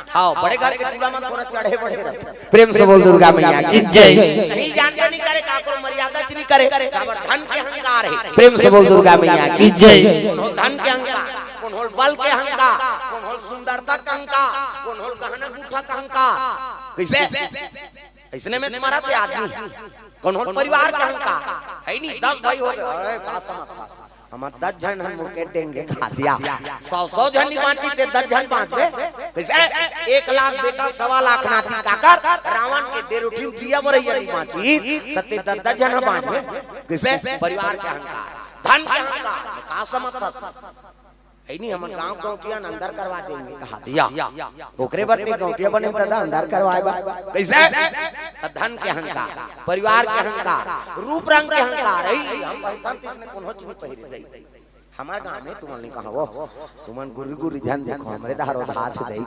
हाँ बड़े घर के चूड़ा में थोड़ा चढ़े बढ़े रहते। प्रेम से बोल दुर्गा मैया की जय। कहीं जानते नहीं करे काको मर्यादा नहीं करे धन के अहंकार है। प्रेम से बोल दुर्गा मैया की जय। धन के अहंकार, कौन होल बल के अहंकार, कौन होल सुंदरता का अहंकार, कौन होल गहना गुठा का अहंकार। कैसे इसने में तुम्हारा पे आदमी कौन होल परिवार का अहंकार है नहीं। 10 भाई हो गए का समझ हम 10 जन हम मुके देंगे खा दिया 100 जन नहीं बांटी थे 10 जन बांट दे। कैसे 1 लाख बेटा 1.25 लाख नाती काकर रावण के डेरोठी दिया बरैया नहीं बांटी तते 10 जन बांट दे। कैसे परिवार का अहंकार, धन का अहंकार का समझ है नहीं। हमर गांव गौटिया अंदर करवा देंगे कहा दिया ओकरे बरते गौटिया बने दादा अंदर करवाए बा। कैसे धन के अहंकार, परिवार के अहंकार, रूप रंग के अहंकार है। हम पहचान किसने कोनो चीज पहिरे दई हमार गांव में तुमन ने कहा वो तुमन गुरु गुरु ध्यान देखो हमरे धारो हाथ दई